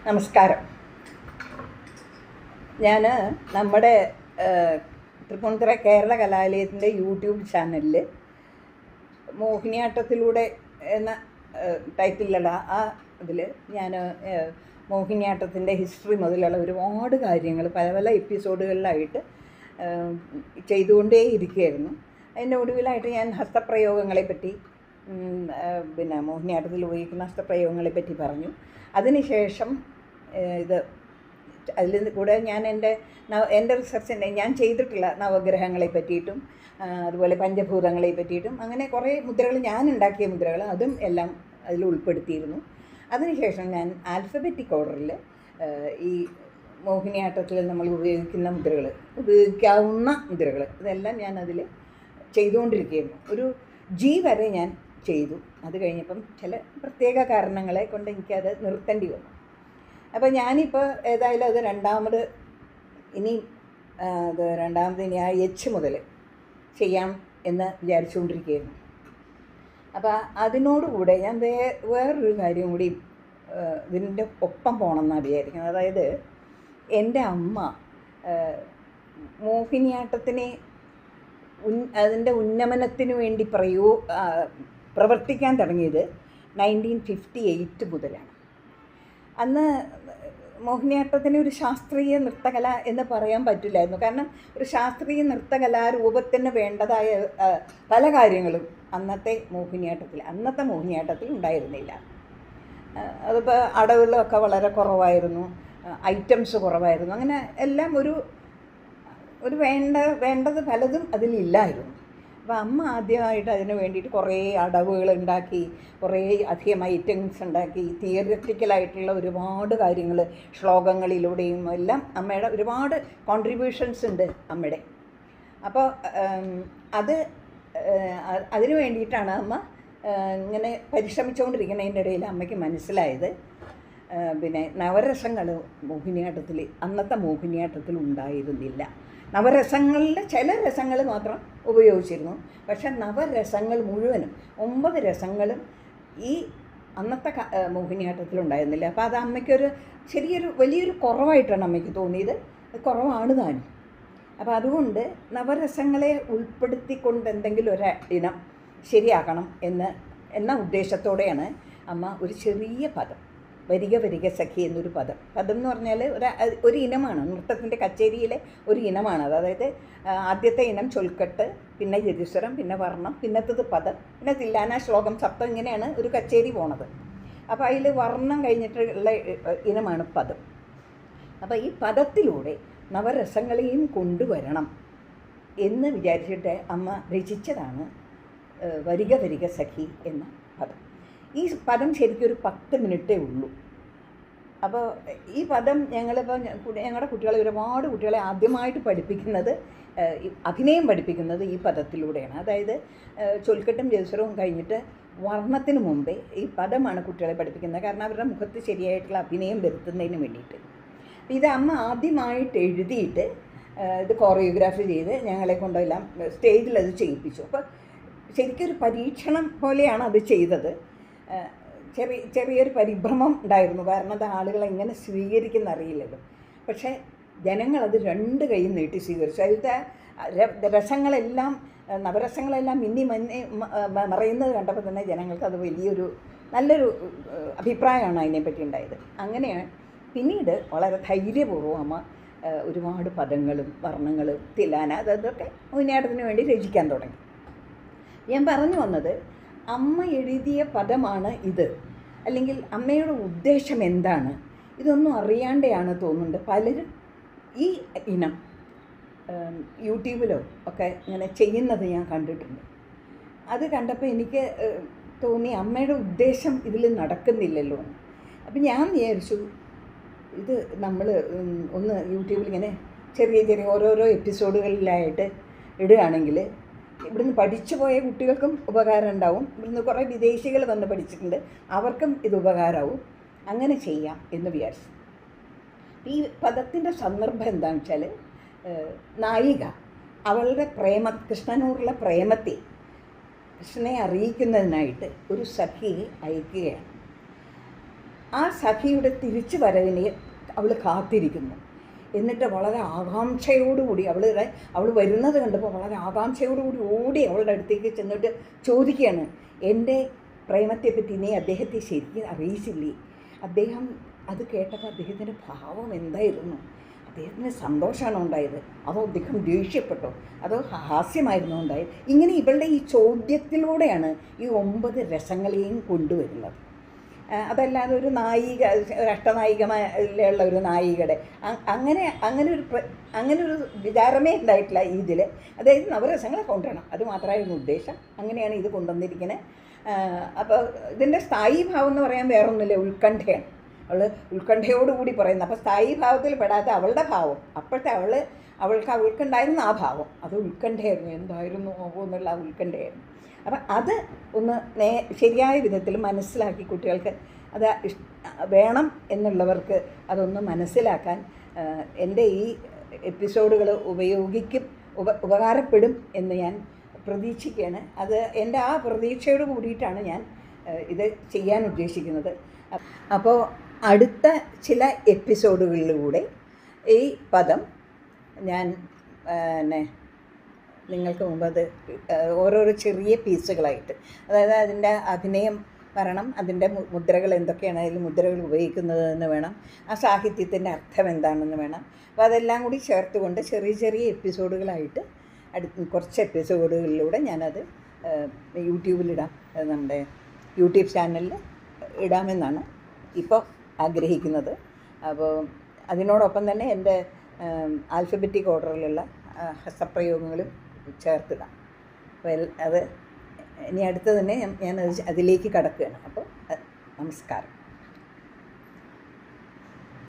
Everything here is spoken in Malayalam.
നമസ്കാരം. ഞാൻ നമ്മുടെ തൃപ്പൂണിത്തുറ കേരള കലാലയത്തിൻ്റെ യൂട്യൂബ് ചാനലിൽ മോഹിനിയാട്ടത്തിലൂടെ എന്ന ടൈറ്റിലുള്ള ആ ഇതിൽ ഞാൻ മോഹിനിയാട്ടത്തിൻ്റെ ഹിസ്റ്ററി മുതലുള്ള ഒരുപാട് കാര്യങ്ങൾ പല പല എപ്പിസോഡുകളിലായിട്ട് ചെയ്തുകൊണ്ടേ ഇരിക്കുകയായിരുന്നു. അതിൻ്റെ ഒടുവിലായിട്ട് ഞാൻ ഹസ്തപ്രയോഗങ്ങളെപ്പറ്റി പിന്നെ മോഹിനിയാട്ടത്തിൽ ഉപയോഗിക്കുന്ന ഹസ്തപ്രയോഗങ്ങളെപ്പറ്റി പറഞ്ഞു. അതിനുശേഷം അതിൽ കൂടെ ഞാൻ എൻ്റെ റിസർച്ചിൻ്റെ ഞാൻ ചെയ്തിട്ടുള്ള നവഗ്രഹങ്ങളെ പറ്റിയിട്ടും അതുപോലെ പഞ്ചഭൂതങ്ങളെ പറ്റിയിട്ടും അങ്ങനെ കുറേ മുദ്രകൾ ഞാൻ ഉണ്ടാക്കിയ മുദ്രകൾ അതും എല്ലാം അതിൽ ഉൾപ്പെടുത്തിയിരുന്നു. അതിനുശേഷം ഞാൻ ആൽഫബറ്റിക് ഓർഡറിൽ ഈ മോഹിനിയാട്ടത്തിൽ നമ്മൾ ഉപയോഗിക്കുന്ന മുദ്രകൾ, ഉപയോഗിക്കാവുന്ന മുദ്രകൾ ഇതെല്ലാം ഞാൻ അതിൽ ചെയ്തുകൊണ്ടിരിക്കുകയായിരുന്നു. ഒരു ജി വരെ ഞാൻ ചെയ്തു. അത് കഴിഞ്ഞപ്പം ചില പ്രത്യേക കാരണങ്ങളെ കൊണ്ട് എനിക്കത് നിർത്തേണ്ടി വന്നു. അപ്പോൾ ഞാനിപ്പോൾ ഏതായാലും അത് രണ്ടാമത് ഇനി ആ എച്ച് മുതൽ ചെയ്യാം എന്ന് വിചാരിച്ചുകൊണ്ടിരിക്കുകയായിരുന്നു. അപ്പോൾ അതിനോടുകൂടെ ഞാൻ വേറൊരു കാര്യം കൂടി ഇതിൻ്റെ ഒപ്പം പോകണമെന്നാണ് വിചാരിക്കുന്നത്. അതായത് എൻ്റെ അമ്മ മോഹിനിയാട്ടത്തിനെ അതിൻ്റെ ഉന്നമനത്തിന് വേണ്ടി പ്രവർത്തിക്കാൻ തുടങ്ങിയത് 1958 മുതലാണ്. അന്ന് മോഹിനിയാട്ടത്തിന് ഒരു ശാസ്ത്രീയ നൃത്തകല എന്ന് പറയാൻ പറ്റില്ലായിരുന്നു. കാരണം ഒരു ശാസ്ത്രീയ നൃത്തകലാരൂപത്തിന് വേണ്ടതായ പല കാര്യങ്ങളും അന്നത്തെ മോഹിനിയാട്ടത്തിൽ ഉണ്ടായിരുന്നില്ല. അതിപ്പോൾ അടവുകളൊക്കെ വളരെ കുറവായിരുന്നു, ഐറ്റംസ് കുറവായിരുന്നു, അങ്ങനെ എല്ലാം ഒരു വേണ്ടത് പലതും അതിലില്ലായിരുന്നു. അപ്പോൾ അമ്മ ആദ്യമായിട്ട് അതിന് വേണ്ടിയിട്ട് കുറേ അടവുകൾ ഉണ്ടാക്കി, കുറേ അധികം ഐറ്റംസ് ഉണ്ടാക്കി, തിയററ്റിക്കലായിട്ടുള്ള ഒരുപാട് കാര്യങ്ങൾ ശ്ലോകങ്ങളിലൂടെയും എല്ലാം അമ്മയുടെ ഒരുപാട് കോൺട്രിബ്യൂഷൻസ് ഉണ്ട് അമ്മയുടെ. അപ്പോൾ അതിന് വേണ്ടിയിട്ടാണ് അമ്മ ഇങ്ങനെ പരിശ്രമിച്ചുകൊണ്ടിരിക്കുന്നതിൻ്റെ ഇടയിൽ അമ്മയ്ക്ക് മനസ്സിലായത് പിന്നെ നവരസങ്ങൾ അന്നത്തെ മോഹിനിയാട്ടത്തിൽ ഉണ്ടായിരുന്നില്ല. നവരസങ്ങളിൽ ചില രസങ്ങൾ മാത്രം ഉപയോഗിച്ചിരുന്നു. പക്ഷെ നവരസങ്ങൾ മുഴുവനും 9 രസങ്ങളും ഈ അന്നത്തെ മോഹിനിയാട്ടത്തിലുണ്ടായിരുന്നില്ല. അപ്പോൾ അത് അമ്മയ്ക്കൊരു വലിയൊരു കുറവായിട്ടാണ് അമ്മയ്ക്ക് തോന്നിയത്. കുറവാണ് താനും. അപ്പോൾ അതുകൊണ്ട് നവരസങ്ങളെ ഉൾപ്പെടുത്തിക്കൊണ്ട് എന്തെങ്കിലും ഒരു ഇനം ശരിയാക്കണം എന്ന ഉദ്ദേശത്തോടെയാണ് അമ്മ ഒരു ചെറിയ പദം, വരിക സഖി എന്നൊരു പദം എന്ന് പറഞ്ഞാൽ ഒരു ഇനമാണ്, നൃത്തത്തിൻ്റെ കച്ചേരിയിലെ ഒരു ഇനമാണ്. അതായത് ആദ്യത്തെ ഇനം ചൊൽക്കെട്ട്, പിന്നെ ജതിസ്വരം, പിന്നെ വർണ്ണം, പിന്നത്തത് പദം, പിന്നെ തില്ലാന, ശ്ലോകം, സപ്തം, ഇങ്ങനെയാണ് ഒരു കച്ചേരി പോണത്. അപ്പോൾ അതിൽ വർണ്ണം കഴിഞ്ഞിട്ടുള്ള ഇനമാണ് പദം. അപ്പോൾ ഈ പദത്തിലൂടെ നവരസങ്ങളെയും കൊണ്ടുവരണം എന്ന് വിചാരിച്ചിട്ട് അമ്മ രചിച്ചതാണ് വരിക സഖി എന്ന പദം. ഈ പദം ശരിക്കും ഒരു 10 മിനിറ്റേ ഉള്ളൂ. അപ്പോൾ ഈ പദം ഞങ്ങളുടെ ഒരുപാട് കുട്ടികളെ ആദ്യമായിട്ട് അഭിനയം പഠിപ്പിക്കുന്നത് ഈ പദത്തിലൂടെയാണ്. അതായത് ചൊൽക്കെട്ടും ജതിസ്വരവും കഴിഞ്ഞിട്ട് വർണ്ണത്തിന് മുമ്പേ ഈ പദമാണ് കുട്ടികളെ പഠിപ്പിക്കുന്നത്. കാരണം അവരുടെ മുഖത്ത് ശരിയായിട്ടുള്ള അഭിനയം വരുത്തുന്നതിന് വേണ്ടിയിട്ട്. ഇത് അമ്മ ആദ്യമായിട്ട് എഴുതിയിട്ട് ഇത് കോറിയോഗ്രാഫി ചെയ്ത് ഞങ്ങളെ കൊണ്ടെല്ലാം സ്റ്റേജിൽ അത് ചെയ്യിപ്പിച്ചു. അപ്പോൾ ശരിക്കൊരു പരീക്ഷണം പോലെയാണ് അത് ചെയ്തത്. ചെറിയൊരു പരിഭ്രമം ഉണ്ടായിരുന്നു. കാരണം അത് ആളുകൾ എങ്ങനെ സ്വീകരിക്കുന്ന അറിയില്ലല്ലോ. പക്ഷേ ജനങ്ങളത് 2 കൈയും നീട്ടി സ്വീകരിച്ചു. അതിലത്തെ നവരസങ്ങളെല്ലാം മറയുന്നത് കണ്ടപ്പോൾ തന്നെ ജനങ്ങൾക്ക് അത് നല്ലൊരു അഭിപ്രായമാണ് അതിനെപ്പറ്റി ഉണ്ടായത്. അങ്ങനെയാണ് പിന്നീട് വളരെ ധൈര്യപൂർവ്വം അമ്മ ഒരുപാട് പദങ്ങളും വർണ്ണങ്ങളും തിലാന അതൊക്കെ മോഹിനിയാട്ടത്തിന് വേണ്ടി രചിക്കാൻ തുടങ്ങി. ഞാൻ പറഞ്ഞു വന്നത്, അമ്മ എഴുതിയ പദമാണ് ഇത്, അല്ലെങ്കിൽ അമ്മയുടെ ഉദ്ദേശം എന്താണ്, ഇതൊന്നും അറിയാണ്ടെയാണ് തോന്നുന്നുണ്ട് പലരും ഈ ഇനം യൂട്യൂബിലോ ഒക്കെ ഇങ്ങനെ ചെയ്യുന്നത് ഞാൻ കണ്ടിട്ടുണ്ട്. അത് കണ്ടപ്പോൾ എനിക്ക് തോന്നി അമ്മയുടെ ഉദ്ദേശം ഇതിൽ നടക്കുന്നില്ലല്ലോ. അപ്പം ഞാൻ വിചാരിച്ചു ഇത് നമ്മൾ ഒന്ന് യൂട്യൂബിൽ ഇങ്ങനെ ചെറിയ ഓരോരോ എപ്പിസോഡുകളിലായിട്ട് ഇടുകയാണെങ്കിൽ ഇവിടുന്ന് പഠിച്ചു പോയ കുട്ടികൾക്കും ഉപകാരം ഉണ്ടാവും, ഇവിടുന്ന് കുറേ വിദേശികൾ വന്ന് പഠിച്ചിട്ടുണ്ട്, അവർക്കും ഇത് ഉപകാരമാവും. അങ്ങനെ ചെയ്യാം എന്ന് വിചാരിച്ചു. ഈ പദത്തിൻ്റെ സന്ദർഭം എന്താണെന്ന് വെച്ചാൽ, നായിക അവളുടെ കൃഷ്ണനോടുള്ള പ്രേമത്തെ കൃഷ്ണനെ അറിയിക്കുന്നതിനായിട്ട് ഒരു സഖിയെ അയക്കുകയാണ്. ആ സഖിയുടെ തിരിച്ചു വരവിനെ അവൾ കാത്തിരിക്കുന്നു. എന്നിട്ട് വളരെ ആകാംക്ഷയോടുകൂടി അവൾ വരുന്നത് കണ്ടപ്പോൾ വളരെ ആകാംക്ഷയോടുകൂടി ഓടി അവളുടെ അടുത്തേക്ക് ചെന്നിട്ട് ചോദിക്കുകയാണ്, എൻ്റെ പ്രേമത്തെപ്പറ്റി നീ അദ്ദേഹത്തെ ശരിക്കും അറിയിച്ചില്ലേ? അദ്ദേഹം അത് കേട്ടപ്പോൾ അദ്ദേഹത്തിൻ്റെ ഭാവം എന്തായിരുന്നു? അദ്ദേഹത്തിന് സന്തോഷമാണോ ഉണ്ടായത്, അതോ അദ്ദേഹം ദേഷ്യപ്പെട്ടോ, അതോ ഹാസ്യമായിരുന്നോ ഉണ്ടായത്? ഇങ്ങനെ ഇവളുടെ ഈ ചോദ്യത്തിലൂടെയാണ് ഈ 9 രസങ്ങളെയും കൊണ്ടുവരുന്നത്. അതല്ലാതെ ഒരു നായിക, ഒരു അഷ്ടനായികയിലുള്ള ഒരു നായികയുടെ അങ്ങനെ ഒരു വിചാരമേ ഉണ്ടായിട്ടില്ല ഇതിൽ. അതായത് നവരസങ്ങളെ കൊണ്ടുവരണം, അത് മാത്രമായിരുന്നു ഉദ്ദേശം. അങ്ങനെയാണ് ഇത് കൊണ്ടുവന്നിരിക്കുന്നത്. അപ്പോൾ ഇതിൻ്റെ സ്ഥായി ഭാവം എന്ന് പറയാൻ വേറൊന്നുമില്ല, ഉത്കണ്ഠയാണ്. അവൾ ഉത്കണ്ഠയോടുകൂടി പറയുന്നത്. അപ്പോൾ സ്ഥായി ഭാവത്തിൽ പെടാത്ത അവളുടെ ഭാവം, അപ്പോഴത്തെ അവൾക്കുണ്ടായിരുന്ന ആ ഭാവം, അത് ഉത്കണ്ഠയായിരുന്നു. എന്തായിരുന്നു എന്നുള്ള ആ ഉത്കണ്ഠയായിരുന്നു. അപ്പം അത് ഒന്ന് ശരിയായ വിധത്തിൽ മനസ്സിലാക്കി കുട്ടികൾക്ക് അത് വേണം എന്നുള്ളവർക്ക് അതൊന്ന് മനസ്സിലാക്കാൻ എൻ്റെ ഈ എപ്പിസോഡുകൾ ഉപകാരപ്പെടും എന്ന് ഞാൻ പ്രതീക്ഷിക്കുകയാണ്. അത് എൻ്റെ ആ പ്രതീക്ഷയോട് കൂടിയിട്ടാണ് ഞാൻ ഇത് ചെയ്യാൻ ഉദ്ദേശിക്കുന്നത്. അപ്പോൾ അടുത്ത ചില എപ്പിസോഡുകളിലൂടെ ഈ പദം ഞാൻ നിങ്ങൾക്ക് മുമ്പ് അത് ഓരോരോ ചെറിയ പീസുകളായിട്ട്, അതായത് അതിൻ്റെ അഭിനയം വരണം, അതിൻ്റെ മുദ്രകൾ എന്തൊക്കെയാണ്, അതിൽ മുദ്രകൾ ഉപയോഗിക്കുന്നതെന്ന് വേണം, ആ സാഹിത്യത്തിൻ്റെ അർത്ഥം എന്താണെന്ന് വേണം. അപ്പോൾ അതെല്ലാം കൂടി ചേർത്തുകൊണ്ട് ചെറിയ ചെറിയ എപ്പിസോഡുകളായിട്ട് കുറച്ച് എപ്പിസോഡുകളിലൂടെ ഞാനത് യൂട്യൂബിലിടാം, നമ്മുടെ യൂട്യൂബ് ചാനലിൽ ഇടാമെന്നാണ് ഇപ്പോൾ ആഗ്രഹിക്കുന്നത്. അപ്പോൾ അതിനോടൊപ്പം തന്നെ എൻ്റെ ആൽഫബറ്റിക് ഓർഡറിലുള്ള ഹസ്തപ്രയോഗങ്ങളും ചേർത്തിടാം. അപ്പോൾ അത് ഇനി അടുത്ത് തന്നെ ഞാൻ അതിലേക്ക് കടക്കുകയാണ്. അപ്പോൾ നമസ്കാരം.